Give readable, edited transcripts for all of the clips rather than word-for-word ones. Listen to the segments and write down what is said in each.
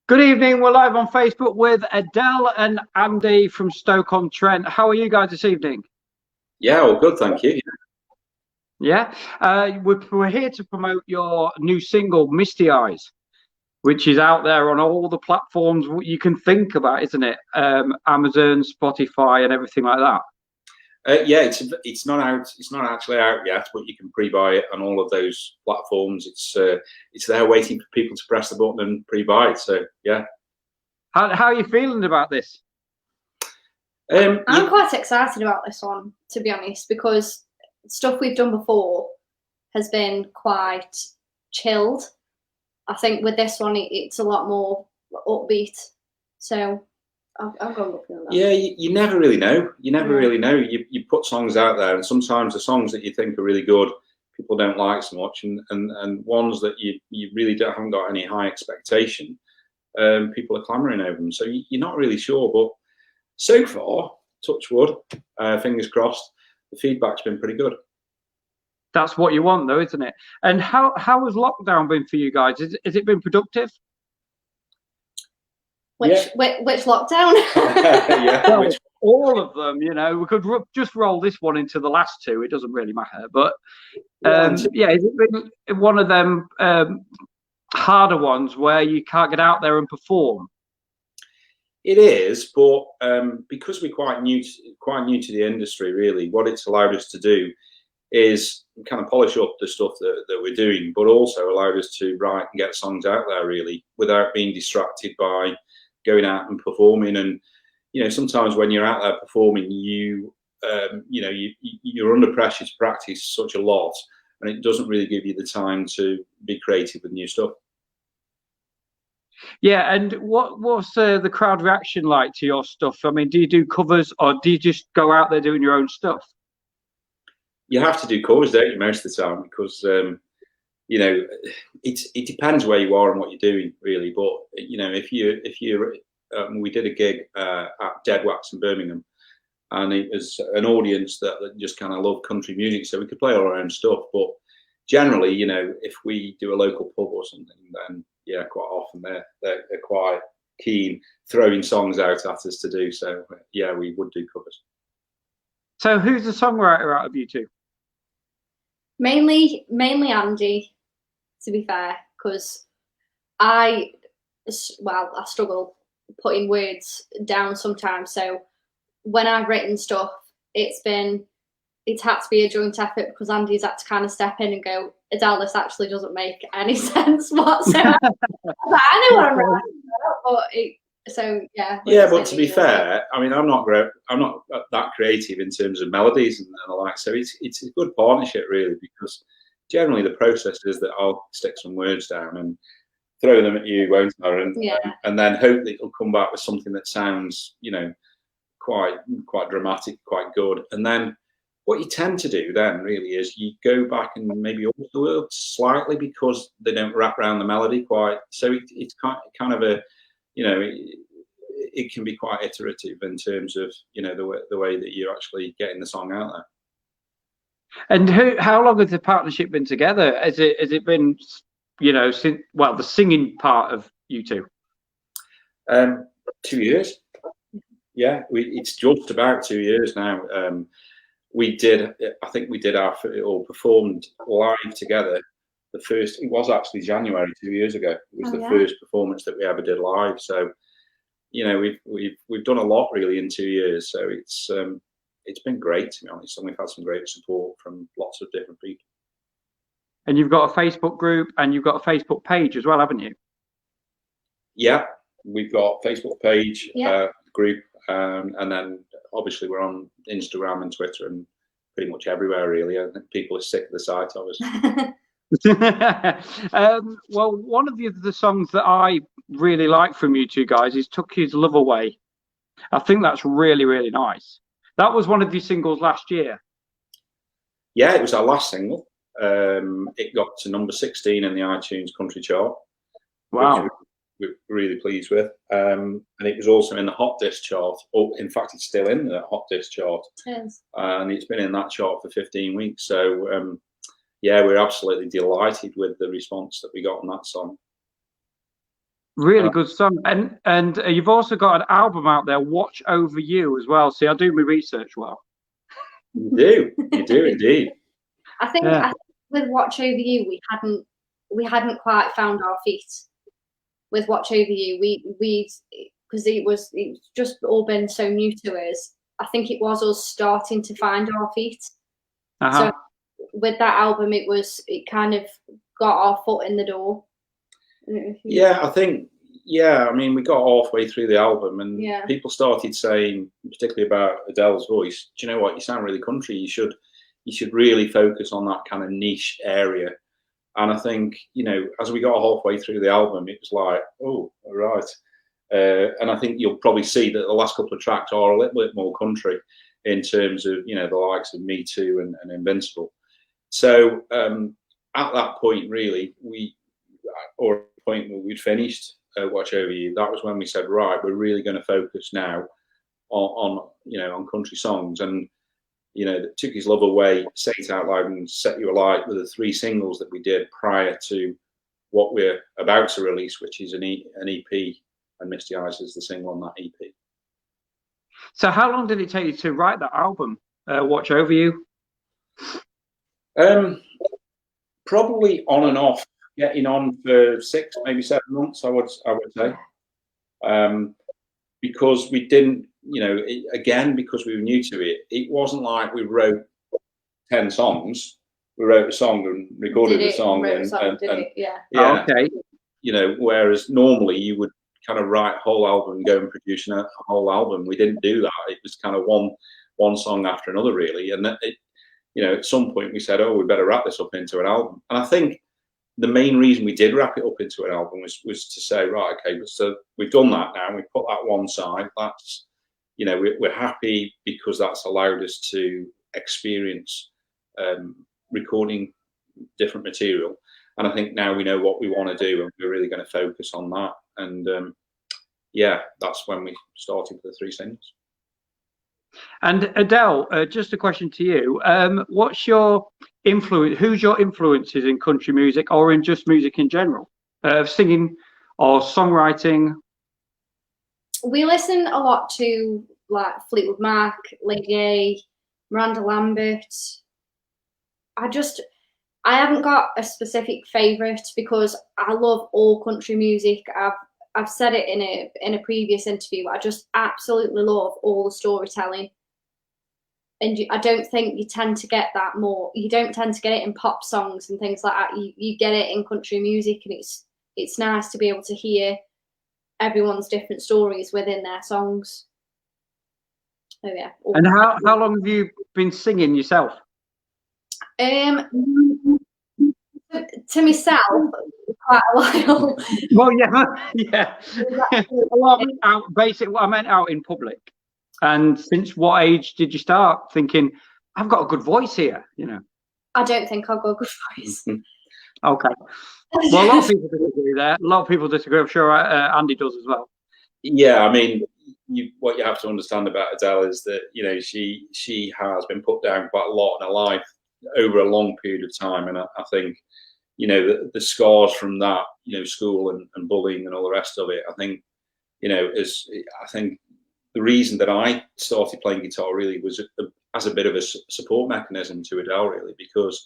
Good evening. We're live on Facebook with Adele and Andy from Stoke-on-Trent. How are you guys this evening? Yeah, well, good, thank you. Yeah, we're here to promote your new single, Misty Eyes, which is out there on all the platforms you can think about, isn't it? Amazon, Spotify, and everything like that. Yeah, it's not out. It's not actually out yet, but you can pre-buy it on all of those platforms. It's there waiting for people to press the button and pre-buy it. So yeah. How are you feeling about this? I'm quite excited about this one, to be honest, because stuff we've done before has been quite chilled. I think with this one, it's a lot more upbeat. So I'll go with that. Yeah, you never really know. You never really know. You put songs out there, and sometimes the songs that you think are really good, people don't like so much, and ones that you really haven't got any high expectation, people are clamoring over them. So you're not really sure, but so far, touch wood, fingers crossed, the feedback's been pretty good. That's what you want, though, isn't it? And how has lockdown been for you guys? Has it been productive? Which lockdown? Yeah, well, all of them. You know, we could just roll this one into the last two. It doesn't really matter. But yeah, has it been one of them harder ones where you can't get out there and perform? It is, but because we're quite new to the industry, really, what it's allowed us to do is kind of polish up the stuff that we're doing, but also allowed us to write and get songs out there really without being distracted by going out and performing. And sometimes when you're out there performing, you're under pressure to practice such a lot, and it doesn't really give you the time to be creative with new stuff. Yeah, and what's the crowd reaction like to your stuff? I mean, do you do covers or do you just go out there doing your own stuff? You have to do covers, don't you, most of the time, because it depends where you are and what you're doing, really. But if you we did a gig at Dead Wax in Birmingham, and it was an audience that just kind of loved country music, so we could play all our own stuff. But generally, if we do a local pub or something, then yeah, quite often they're quite keen throwing songs out at us to do. So yeah, we would do covers. So who's the songwriter out of you two? Mainly Andy, to be fair, because I struggle putting words down sometimes. So when I've written stuff, it's had to be a joint effort because Andy's had to kind of step in and go, Adele, this actually doesn't make any sense whatsoever. I know what I'm writing about, so yeah. Yeah, but to be fair, I mean, I'm not that creative in terms of melodies and the like. So it's a good partnership really, because generally the process is that I'll stick some words down and throw them at you, won't I? And then hope that it'll come back with something that sounds, quite dramatic, quite good. And then what you tend to do then really is you go back and maybe alter the words slightly because they don't wrap around the melody quite. So it's kind of a it can be quite iterative in terms of the way that you're actually getting the song out there. And how long has the partnership been together? Has it been since the singing part of you two? 2 years. Yeah, it's just about 2 years now. I think we did performed live together. It was actually January 2 years ago. It was the first performance that we ever did live. So, we've done a lot really in 2 years. So it's been great, to be honest, and we've had some great support from lots of different people. And you've got a Facebook group and you've got a Facebook page as well, haven't you? Yeah, we've got a Facebook page, group, and then obviously we're on Instagram and Twitter and pretty much everywhere really. I think people are sick of the site, obviously. Well, one of the songs that I really like from you two guys is Took His Love Away. I think that's really, really nice. That was one of your singles last year. Yeah, it was our last single. It got to number 16 in the iTunes country chart. Wow. Which we're really pleased with. And it was also in the Hot Disc chart. Oh, in fact, it's still in the Hot Disc chart. It is. And it's been in that chart for 15 weeks. So yeah, we're absolutely delighted with the response that we got on that song. Really good song. And you've also got an album out there, Watch Over You, as well. See, I do my research well. You do indeed. I think, Yeah. I think with Watch Over You, we hadn't quite found our feet with Watch Over You. We because it's just all been so new to us. I think it was us starting to find our feet. Uh-huh. So with that album, it kind of got our foot in the door. Yeah, I think, yeah, I mean, we got halfway through the album and Yeah. people started saying, particularly about Adele's voice, do you know what, you sound really country. You should really focus on that kind of niche area. And I think, you know, as we got halfway through the album, it was like, oh, all right. And I think you'll probably see that the last couple of tracks are a little bit more country in terms of, you know, the likes of Me Too and Invincible. So at that point, really, or a point where we'd finished Watch Over You, that was when we said, right, we're really going to focus now on you know, on country songs. And you know, Took His Love Away, Say It Out Loud, and Set You Alight were the 3 singles that we did prior to what we're about to release, which is an EP, and Misty Eyes is the single on that EP. So how long did it take you to write that album, Watch Over You? Probably on and off, getting on for 6, maybe 7 months, I would say. Because we didn't, you know, again, because we were new to it, it wasn't like we wrote 10 songs. We wrote a song and recorded the song. Yeah. Oh, okay. You know, whereas normally you would kind of write a whole album and go and produce a whole album. We didn't do that. It was kind of one song after another, really. And you know, at some point we said, oh, we better wrap this up into an album. And I think the main reason we did wrap it up into an album was to say, right, okay, so we've done that now. We put that one side. That's, you know, we're happy because that's allowed us to experience recording different material. And I think now we know what we want to do, and we're really going to focus on that. And yeah, that's when we started with the 3 singles. And Adele, just a question to you. What's your influence? Who's your influences in country music or in just music in general? Singing or songwriting? We listen a lot to like Fleetwood Mac, Lady A, Miranda Lambert. I haven't got a specific favourite because I love all country music. I've said it in a previous interview. I just absolutely love all the storytelling, and I don't think you tend to get that more. You don't tend to get it in pop songs and things like that. You get it in country music, and it's nice to be able to hear everyone's different stories within their songs. Oh yeah. And how long have you been singing yourself? To myself, quite a while. Well, yeah. Well, I meant out in public. And since what age did you start thinking, I've got a good voice here, you know? I don't think I've got a good voice. Okay. Well, a lot of people disagree there. A lot of people disagree. I'm sure Andy does as well. Yeah, I mean, what you have to understand about Adele is that, you know, she has been put down quite a lot in her life over a long period of time. And I think, you know, the scars from that, you know, school and bullying and all the rest of it, I think, you know, I think the reason that I started playing guitar really was as a bit of a support mechanism to Adele, really, because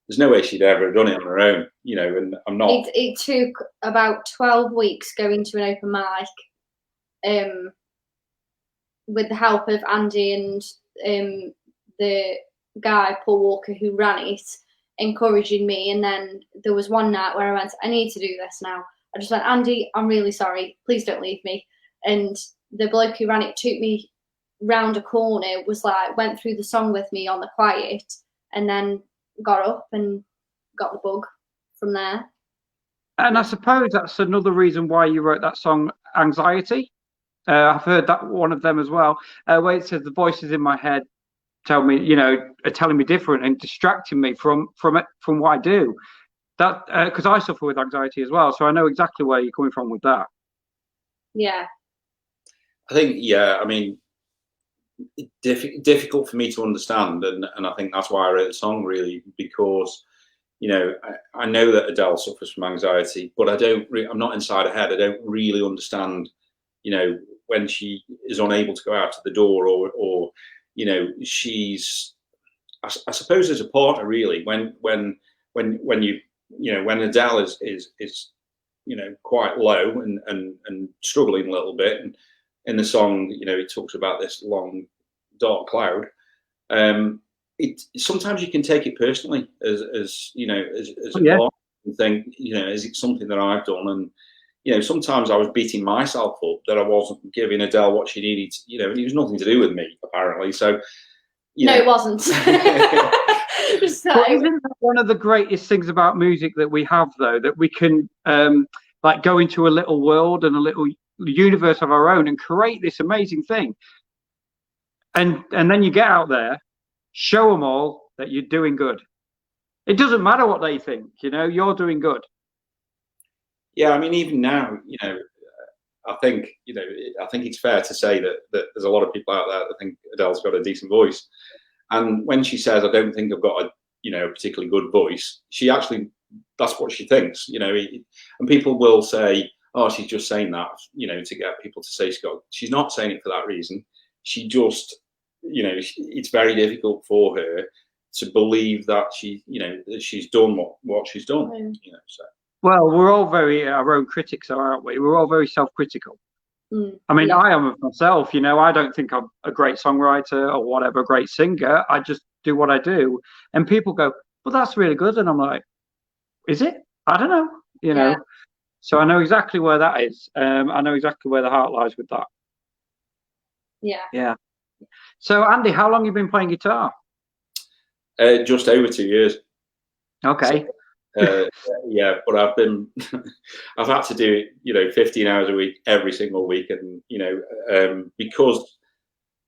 there's no way she'd ever done it on her own, you know, and I'm not. It took about 12 weeks going to an open mic with the help of Andy and the guy, Paul Walker, who ran it, encouraging me. And then there was one night where I went, I need to do this now. I just went, Andy, I'm really sorry. Please don't leave me. And the bloke who ran it took me round a corner, went through the song with me on the quiet, and then got up and got the bug from there. And I suppose that's another reason why you wrote that song, Anxiety. I've heard that one of them as well, where it says the voices in my head tell me, you know, are telling me different and distracting me from what I do. That because I suffer with anxiety as well, so I know exactly where you're coming from with that. Yeah. I think, yeah, I mean, difficult for me to understand, and I think that's why I wrote the song, really, because, I know that Adele suffers from anxiety, but I'm not inside her head. I don't really understand, when she is unable to go out to the door, or she's. I suppose as a partner, really, when you when Adele is quite low and struggling a little bit, and in the song, it talks about this long dark cloud. Sometimes you can take it personally as a partner, and think, is it something that I've done? And sometimes I was beating myself up that I wasn't giving Adele what she needed. It was nothing to do with me, apparently. So no, it wasn't. But isn't that one of the greatest things about music that we have, though, that we can like go into a little world and a little universe of our own and create this amazing thing, and then you get out there, show them all that you're doing good. It doesn't matter what they think, you're doing good. Yeah, I mean, even now, I think it's fair to say that there's a lot of people out there that think Adele's got a decent voice. And when she says, I don't think I've got a particularly good voice, that's what she thinks, and people will say, oh, she's just saying that, to get people to say she's not saying it for that reason. She just, it's very difficult for her to believe that she's done what she's done, so. Well, we're all very our own critics, aren't we? We're all very self-critical. I mean, I am of myself, I don't think I'm a great songwriter or whatever, a great singer. I just do what I do. And people go, well, that's really good. And I'm like, is it? I don't know, So I know exactly where that is. I know exactly where the heart lies with that. Yeah. Yeah. So, Andy, how long have you been playing guitar? Just over 2 years. Okay. Yeah, but I've had to do 15 hours a week every single week, and because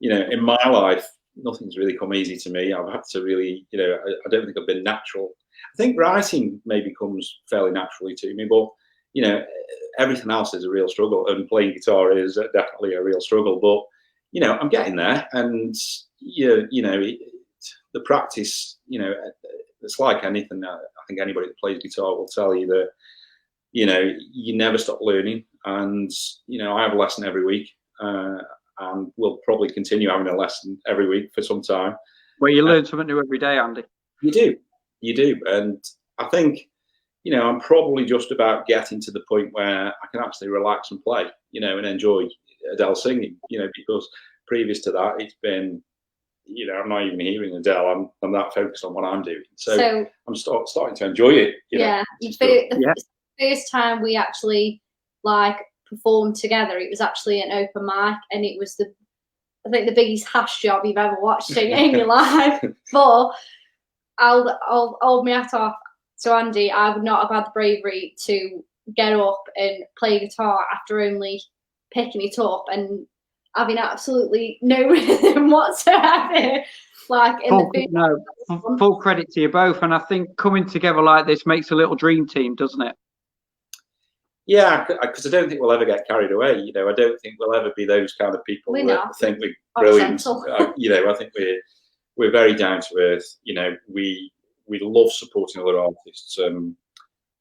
in my life nothing's really come easy to me. I've had to really, I don't think I've been natural. I think writing maybe comes fairly naturally to me, but everything else is a real struggle, and playing guitar is definitely a real struggle. But I'm getting there, and the practice, it's like anything. I think anybody that plays guitar will tell you that, you never stop learning. And, I have a lesson every week, and we'll probably continue having a lesson every week for some time. Well, you learn something new every day, Andy. You do. And I think, I'm probably just about getting to the point where I can actually relax and play, and enjoy Adele singing, because previous to that, it's been, I'm not even hearing Adele. I'm that focused on what I'm doing. So I'm starting to enjoy it. The first time we actually performed together, it was actually an open mic, and it was I think the biggest hash job you've ever watched in your life. But I'll hold my hat off to Andy. I would not have had the bravery to get up and play guitar after only picking it up and having absolutely no rhythm whatsoever. Full credit to you both, and I think coming together like this makes a little dream team, doesn't it? Yeah, because I don't think we'll ever get carried away. I don't think we'll ever be those kind of people that think we're brilliant. I think we're very down to earth. We love supporting other artists.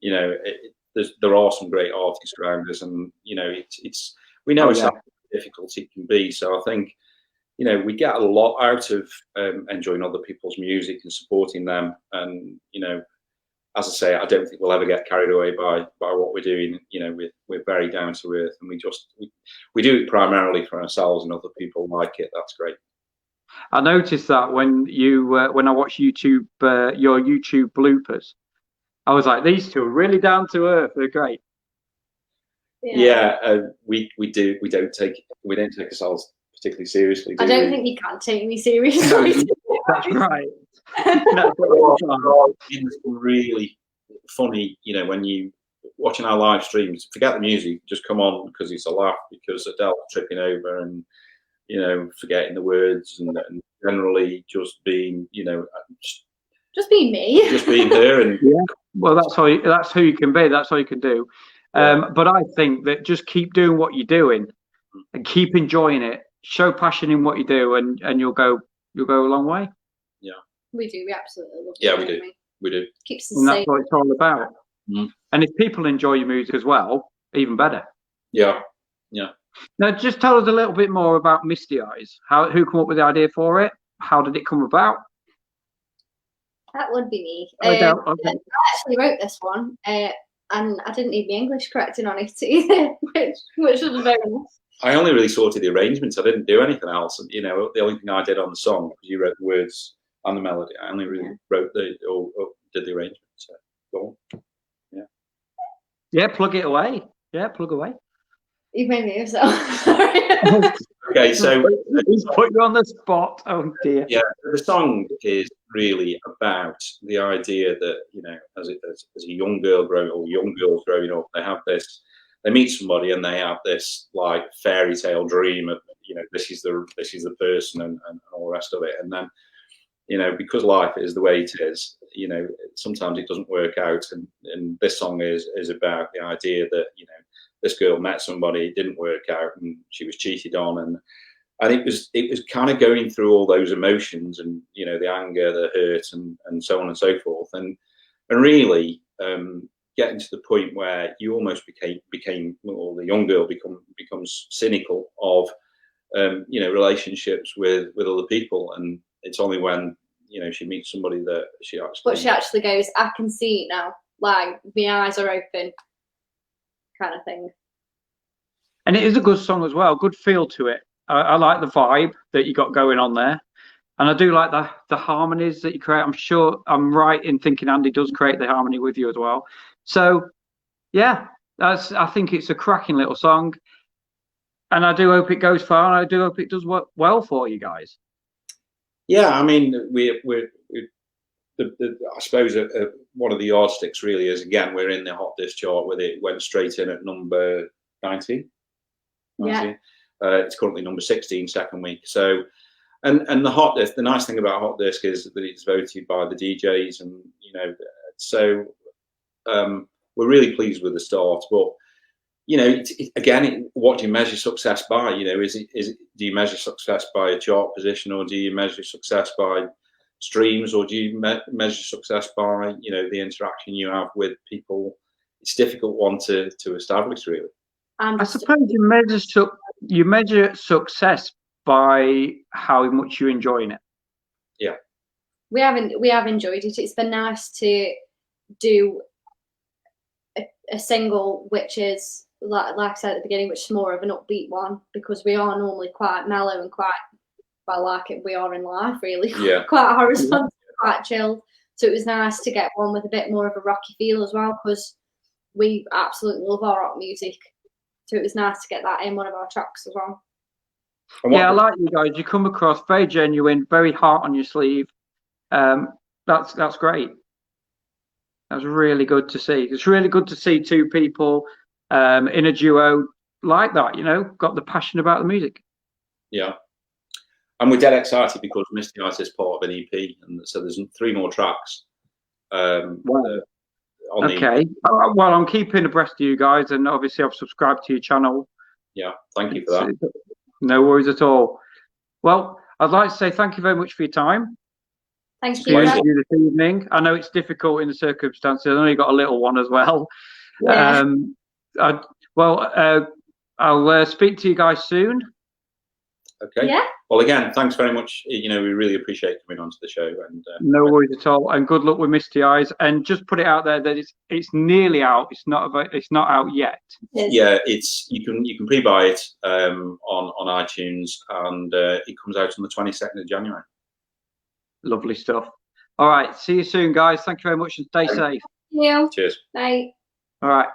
There are some great artists around us, and we know how difficult it can be. So I think we get a lot out of enjoying other people's music and supporting them. And as I say, I don't think we'll ever get carried away by what we're doing. We're very down to earth, and we do it primarily for ourselves, and other people like it. That's great. I noticed that when I watched YouTube, your YouTube bloopers, I was like, these two are really down to earth. They're great. Yeah, we don't take ourselves particularly seriously. I don't think you can take me seriously. That's right. It's really funny, when you watching our live streams. Forget the music, just come on because it's a laugh. Because Adele tripping over and forgetting the words, and generally just being just being me, just being her. And well, that's who you can be. That's all you can do. But I think that just keep doing what you're doing and keep enjoying it. Show passion in what you do, and you'll go a long way. Yeah, we do. We absolutely love it. Yeah, we do. We do. Keeps us And that's safe. what it's all about. Mm. And if people enjoy your music as well, even better. Yeah. Now, just tell us a little bit more about Misty Eyes. Who came up with the idea for it? How did it come about? That would be me. Okay. I actually wrote this one, and I didn't need my English correcting on it either, which was very nice. I only really sorted the arrangements. I didn't do anything else. And, the only thing I did on the song, because you wrote the words and the melody, I only really wrote or did the arrangement. So go on. Yeah, plug it away. Yeah, plug away. You made me so sorry. Okay, so he's put you on the spot. Oh dear. Yeah, the song is really about the idea that as a young girl young girls growing up, they meet somebody and they have this like fairy tale dream of this is the person and all the rest of it, and then because life is the way it is, sometimes it doesn't work out, and this song is about the idea that this girl met somebody, it didn't work out, and she was cheated on, and it was kind of going through all those emotions and the anger, the hurt, and so on and so forth, and really getting to the point where you almost became or the young girl becomes cynical of relationships with other people, and it's only when she meets somebody that she actually goes, I can see it now, like my eyes are open, kind of thing. And it is a good song as well, good feel to it. I like the vibe that you got going on there, and I do like the harmonies that you create. I'm sure I'm right in thinking Andy does create the harmony with you as well. So yeah, I think it's a cracking little song, and I do hope it goes far, and I do hope it does well for you guys. Yeah, I mean, I suppose one of the yardsticks really is, again, we're in the Hot Disc chart with it. Went straight in at number 19. Yeah. It's currently number 16, second week. So, and the Hot Disc, the nice thing about Hot Disc is that it's voted by the DJs, and so we're really pleased with the start. But again, what do you measure success by? Do you measure success by a chart position, or do you measure success by streams, or do you measure success by the interaction you have with people? It's a difficult one to establish, really. I suppose you measure success by how much you're enjoying it. Yeah, we have enjoyed it. It's been nice to do a single which is like I said at the beginning, which is more of an upbeat one, because we are normally quite mellow and quite, well, like it we are in life, really. Yeah. Quite horizontal, quite chilled. So it was nice to get one with a bit more of a rocky feel as well, because we absolutely love our rock music. So it was nice to get that in one of our tracks as well. Yeah, I like you guys. You come across very genuine, very heart on your sleeve. That's great. That's really good to see. It's really good to see two people in a duo like that, got the passion about the music. Yeah. And we're dead excited because Misty Eyes is part of an EP, and so there's 3 more tracks. Okay. Well, I'm keeping abreast of you guys, and obviously I've subscribed to your channel. Yeah, thank you for that. No worries at all. Well, I'd like to say thank you very much for your time. Thank you. This evening. I know it's difficult in the circumstances. I know you got a little one as well. Yeah. I'll speak to you guys soon. Okay. Yeah. Well, again, thanks very much. We really appreciate coming onto the show. And no worries at all. And good luck with Misty Eyes. And just put it out there that it's nearly out. It's not out yet. Yeah, you can pre-buy it on iTunes, and it comes out on the 22nd of January. Lovely stuff. All right. See you soon, guys. Thank you very much, and stay safe. Yeah. Cheers. Bye. All right.